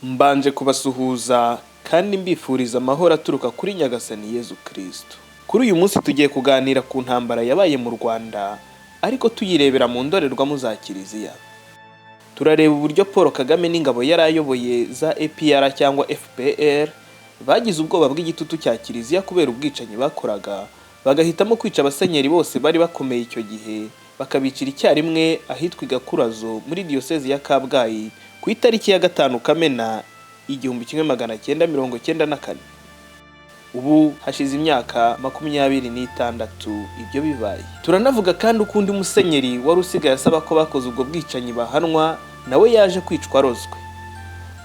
Mbanje kubasuhuza kandi mbifuriza amahoro aturuka kuri Nyagasani Yezu Kristo. Kuri uyu munsi tugiye kuganira ku ntambara yabaye mu Rwanda, ariko tuyirebera mu ndorerwamo za Kiliziya. Turareba uburyo Paul Kagame n'ingabo yari ayoboye za APR cyangwa FPR bagize ubwoba bw'igitutu cya Kiliziya kubera ubwicanyi bakoraga, bagahitamo kwica abasenyeri bose bari bakomeye icyo gihe, bakabicira icyarimwe ahitwa Gakurazo muri diyosezi ya Kabgayi ku itariki ya 5 Kamena 1994. Ubu hashize imyaka 26 ibyo bibaye. Turanavuga kandi ukundi musenyeri wari usigaye asaba ko bakoze ubwo bwicanyi bahanwa, nawe yaje kwicwa arozwe.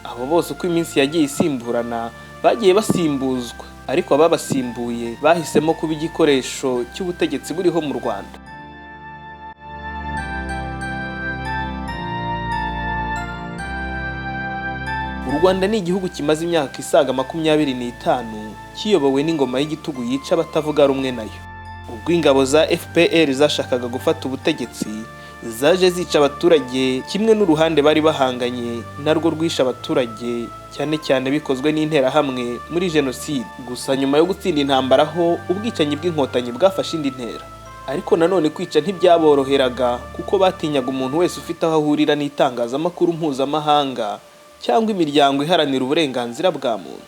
Abo bose uko iminsi yagiye isimburana bagiye basimbuzwa, ariko ababasimbuye bahisemo kuba igikoresho cy'ubutegetsi buriho mu Rwanda. U Rwanda ni igihugu kimaze imyaka isaga 25 kiyobowe n'ingoma y'igitugu yica abatavuga rumwe nayo. Ubwo ingabo za FPR zashakaga gufata ubutegetsi, zaje zica abaturage kimwe n'uruhande bari bahanganye narwo rwisha abaturage, cyane cyane bikozwe n'interahamwe muri jenoside. Gusa nyuma yo gutsinda intambara ho ubwicanyi bw'inkotanyi bwafashe indi ntera. Ariko nanone kwica ntibyaboroheraga kuko batinyaga umuntu wese ufite aho ahurira n'itangazamakuru mpuzamahanga cyangwa imiryango iharanira uburenganzira bwa muntu.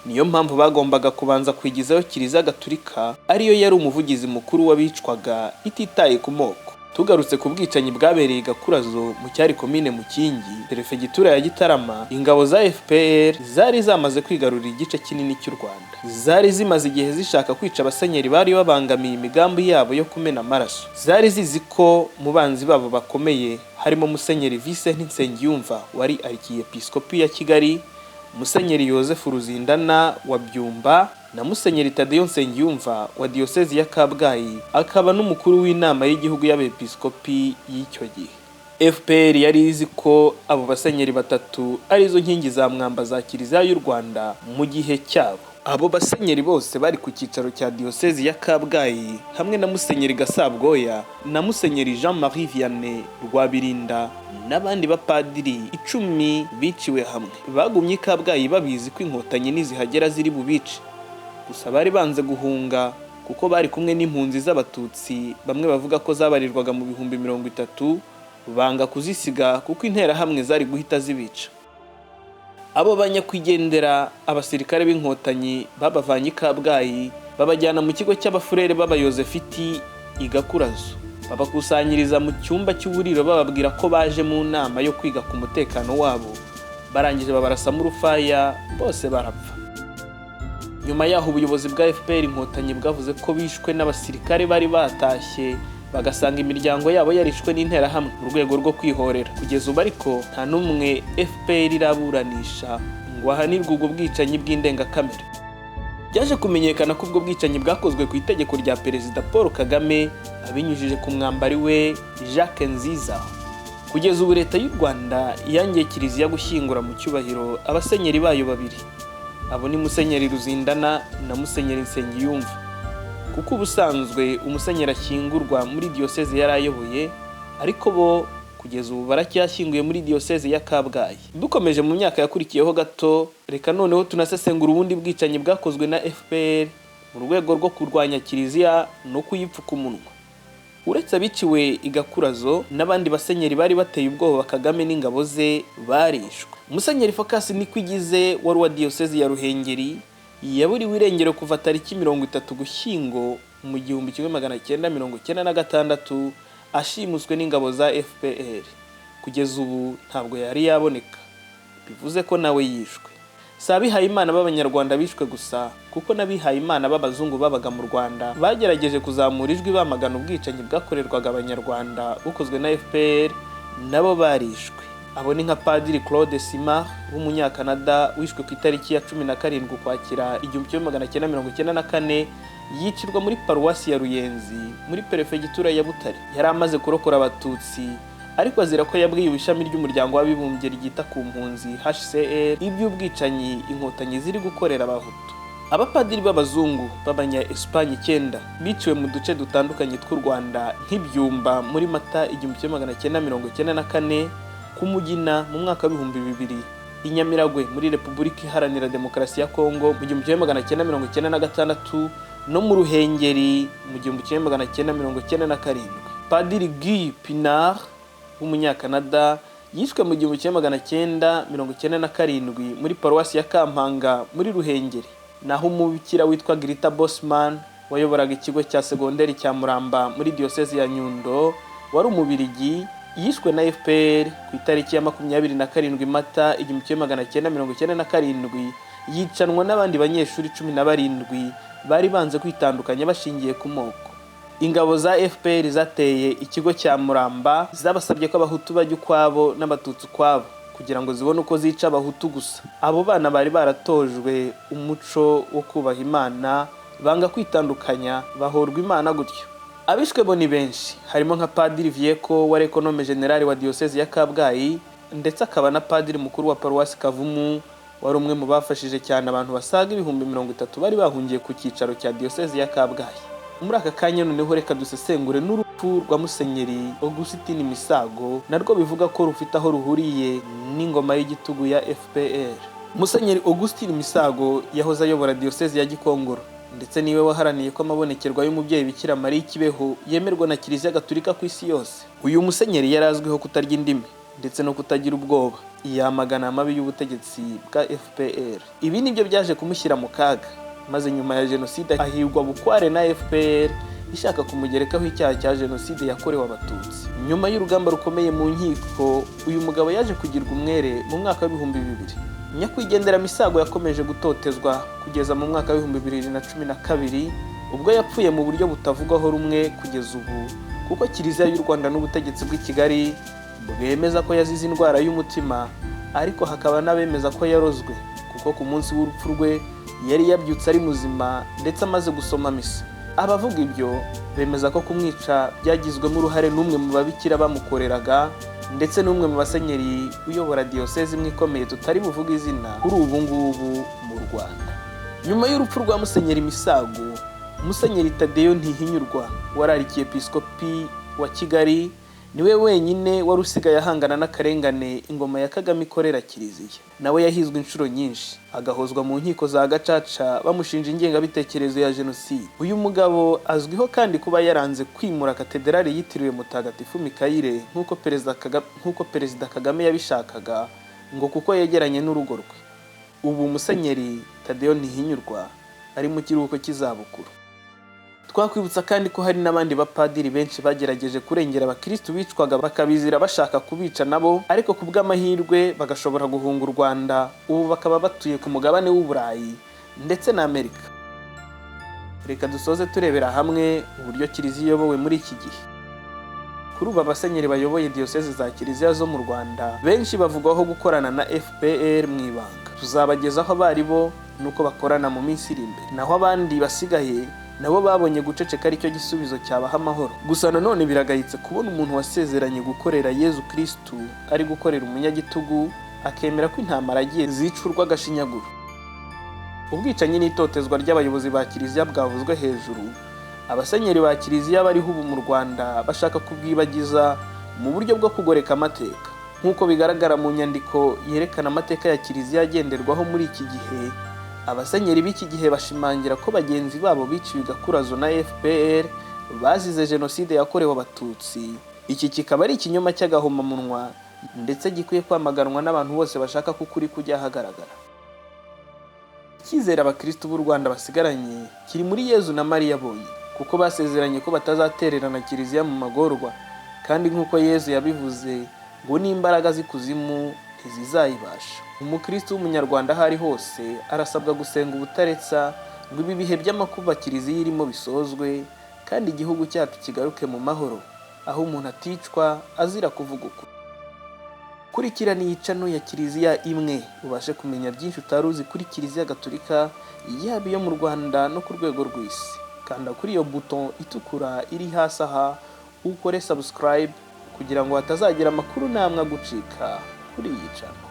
Niyo mpamvu bagombaga kubanza kwigizayo Kiliziya Gatolika, ariyo yari umuvugizi mukuru w'abicwaga ititaye ku moko. Tugarutse ku bwicanyi bwabereye Gakurazo mu cyari komine Mukingi, perefegitura ya Gitarama, ingabo za FPR zari zamaze kwigarurira igice kinini cy'u Rwanda. Zari zimaze igihe zishaka kwica abasenyeri bari babangamiye imigambi yabo yo kumena amaraso. Zari zizi ko mu banzi babo bakomeye harimo Musenyeri Vincent Nsengiyumva wari arkiyepiskopi ya Kigali, Musenyeri Joseph Ruzindana wa Byumba na Musenyeri Tadeyo Nsengiyumva wa diyosezi ya Kabgayi, akaba n'umukuru w'inama y'igihugu y'abepiskopi y'icyo gihe. FPR yari izi ko abo basenyeri batatu arizo nkingi za mwamba za Kiliziya y'u Rwanda mu gihe cyabo. Abo basenyeri bose bari ku cyicaro cya diyosezi ya Kabgayi hamwe na Musenyeri Gasabwoya na Musenyeri Jean-Marie Vianney Rwabirinda n'abandi bapadiri 10 biciwe hamwe. Bagumye Kabgayi babizi ko inkotanyi nizihagera ziri bubice. Gusa bari banze guhunga kuko bari kumwe n'impunzi z'abatutsi, bamwe bavuga ko zabarirwaga mu 30,000, banga kuzisiga kuko interahamwe zari guhita zibica. Abo banyakwigendera abasirikare b'inkotanyi babavanye Kabgayi babajyana mu kigo cy'abafurere b'abayozefiti i Gakurazo, babakusanyiriza mu cyumba cy'uburiro bababwira ko baje mu nama yo kwiga ku mutekano wabo. Barangije babarasamo urufaya, bose barapfa. Nyuma yaho ubuyobozi bwa FPR inkotanyi bwavuze ko bishwe n'abasirikare bari batashye, bagasanga imiryango yabo yarishwe n'interahamwe mu rwego rwo kwihorera. Kugeza ubu ariko nta n'umwe FPR iraburanisha ngo ahanirwe ubwo bwicanyi bw'indengakamere. Byaje kumenyekana ko ubwo bwicanyi bwakozwe ku itegeko rya Perezida Paul Kagame abinyujije ku mwambari we Jacques Nziza. Kugeza ubu leta y'u Rwanda yangiye Kiliziya gushyingura mu cyubahiro abasenyeri bayo babiri. Abo ni Musenyeri Ruzindana na Musenyeri Nsengiyumva, kuko ubusanzwe umusenyeri ashyingurwa muri diyosezi yari ayoboye, ariko bo kugeza ubu baracyashyinguye muri diyosezi ya Kabgayi. Dukomeje mu myaka yakurikiyeho gato, reka noneho tunasesengura ubundi bwicanyi bwakozwe na FPR mu rwego rwo kurwanya Kiliziya no kuyipfuka umunwa. Uretse abiciwe i Gakurazo, n'abandi basenyeri bari bateye ubwoba Kagame n'ingabo ze barishwe. Musenyeri Focus Nikwigize wari wa diyosezi ya Ruhengeri yaburiwe irengero kuva tariki 30 Gushyingo mu 1996 ashimuswe n'ingabo za FPR. Kugeza ubu ntabwo yari yaboneka, bivuze ko nawe yishwe. Sabihaye Imana b'Abanyarwanda bishwe gusa, kuko nabihaye Imana b'abazungu babaga mu Rwanda bagerageje kuzamura ijwi bamagana ubwicanyi bwakorerwaga Abanyarwanda bukozwe na FPR, nabo barishwe. Abo ni nka Padiri Claude Sima w'Umunyakanada wishwe ku itariki ya 17 Ukwakira 1994, yicirwa muri paruwasi ya Ruyenzi muri perefegitura ya Butare. Yari amaze kurokora abatutsi, ariko azira ko yabwiye ishami ry'umuryango w'abibumbye ryita ku mpunzi HCR iby'ubwicanyi inkotanyi ziri gukorera abahutu. Abapadiri b'abazungu b'abanya Espagne 9 biciwe mu duce dutandukanye tw'u Rwanda nk'ibyumba muri Mata 1994, Kumugina mu mwaka wa 2000, Inyamiragwe muri Repubulika Iharanira Demokarasi ya Kongo mu 1996 no mu Ruhengeri mu 1997. Padiri Guy Pinard w'umunyakanada yishwe mu 1997 muri paruwasi ya Kampanga muri Ruhengeri. Naho umubikira witwa Grita Bosman wayoboraga ikigo cya segonderi cya Muramba muri diocese ya Nyundo wari umubirigi yishwe na FPR ku itariki ya 27 Mata 1997 yicanwa n'abandi banyeshuri 17 bari banze kwitandukanya bashingiye ku moko. Ingabo za FPR zateye ikigo cya Muramba zabasabye ko abahutu bajya ukwabo n'abatutsi kwabo kugira ngo zibone uko zica abahutu gusa. Abo bana bari baratojwe umuco wo kubaha Imana, banga kwitandukanya, bahorwa Imana gutyo. Abishwe bo ni benshi, harimo nka Padiri Vieko wari ekonome generali wa diocese ya Kabgayi, ndetse akaba na Padiri mukuru wa paruwasi Kavumu wari umwe mu bafashije cyane abantu basaga 30,000 bari bahungiye ku cyicaro cya diocese ya Kabgayi. Muri aka kanya noneho reka dusesengure n'urupfu rwa Musenyeri Augustin Misago, narwo bivuga ko rufite aho ruhuriye n'ingoma y'igitugu ya FPR. Musenyeri Augustin Misago yahoze ayobora diocese ya Gikongoro, ndetse niwe waharaniye ko amabonekerwa y'umubyeyi Bikira Mariya Kibeho yemerwa na Kiliziya Gatolika ku isi yose. Uyu musenyeri yarazwiho kutarya indimi ndetse no kutagira ubwoba, yamagana amabi y'ubutegetsi bwa FPR. Ibi nibyo byaje kumushyira mu kaga, maze nyuma ya jenoside ahirwa bukware na FPR ishaka kumugerekaho icyaha cya jenoside yakorewe abatutsi. Nyuma y'urugamba rukomeye mu nkiko, uyu mugabo yaje kugirwa umwere mu mwaka wa 2000. Nyakwigendera Misago yakomeje gutotezwa kugeza mu mwaka wa 2012 ubwo yapfuye mu buryo butavugwaho rumwe kugeza ubu, kuko Kiliziya y'u Rwanda n'ubutegetsi bw'i Kigali bwemeza ko yazize indwara y'umutima, ariko hakaba n'abemeza ko yarozwe, kuko ku munsi w'urupfu rwe yari yabyutse ari muzima ndetse amaze gusoma misa. Abavuga ibyo bemeza ko kumwica byagizwemo uruhare n'umwe mu babikira bamukoreraga, ndetse n'umwe mu basenyeri uyobora diocese imwe ikomeye tutari buvuga izina kuri ubu ngubu mu Rwanda. Nyuma y'urupfu rwa Musenyeri Misago, Musenyeri Tadeyo Ntihinyurwa wari arikiepiskopi wa Kigali niwe wenyine wari usigaye ahangana n'akarengane ingoma ya Kagame ikorera Kiliziya. Nawe yahizwe inshuro nyinshi, agahozwa mu nkiko za Gacaca bamushinja ingengabitekerezo ya jenoside. Uyu mugabo azwiho kandi kuba yaranze kwimura katedrali yitiriwe Mutagatifu Mikayire nk'uko Perezida Kagame yabishakaga, ngo kuko yegeranye n'urugo rwe. Ubu Musenyeri Tadeyo Ntihinyurwa ari mu kiruhuko cy'izabukuru. Twakwibutsa kandi ko hari n'abandi bapadiri benshi bagerageje kurengera abakristo bicwaga bakabizira bashaka kubica nabo, ariko ku bw'amahirwe bagashobora guhunga u Rwanda, ubu bakaba batuye ku mugabane w'Uburayi ndetse na Amerika. Reka dusoze turebera hamwe uburyo Kiliziya iyobowe muri iki gihe. Kuri ubu abasenyeri bayoboye diocese za Kiliziya zo mu Rwanda benshi bavugwaho gukorana na FPR mu ibanga. Tuzabagezaho abari bo nuko bakorana mu minsi iri imbere. Naho abandi basigaye nabo babonye guceceka ari cyo gisubizo cyabaha amahoro. Gusa nanone biragayitse kubona umuntu wasezeranye gukorera Yezu Kristu ari gukorera umunyagitugu, akemera ko intambara agiye zicurwa agashinyaguro. Ubwicanyi n'itotezwa ry'abayobozi ba Kiliziya bwavuzwe hejuru, abasenyeri ba Kiliziya bariho ubu mu Rwanda bashaka kubwibagiza mu buryo bwo kugoreka amateka. Nk'uko bigaragara mu nyandiko yerekana amateka ya Kiliziya agenderwaho muri iki gihe, abasenyeri b'iki gihe bashimangira ko bagenzi babo biciwe Gakurazo na FPR bazize jenoside yakorewe abatutsi. Iki kikaba ari ikinyoma cy'agahomamunwa ndetse gikwiye kwamaganwa n'abantu bose bashaka ko ukuri kujya ahagaragara. Icyizere abakristo b'u Rwanda basigaranye kiri muri Yezu na Mariya bonyine, kuko basezeranye ko batazatererana Kiliziya mu magorwa, kandi nk'uko Yezu yabivuze ngo n'imbaraga z'ikuzimu ntizizayibasha. Umukristo w'umunyarwanda aho ari hose arasabwa gusenga ubutaretsa ngo ibi bihe by'amakuba Kiliziya irimo bisozwe, kandi igihugu cyacu kigaruke mu mahoro, aho umuntu aticwa azira kuvuga ukuri. Kurikirana iyi channel ya Kiliziya imwe ubashe kumenya byinshi utaruzi kuri Kiliziya Gatolika, yaba iyo mu Rwanda no ku rwego rw'isi. Kanda kuri iyo buton itukura iri hasi aha ukore subscribe kugira ngo hatazagira amakuru namwe agucika kuri iyi channel.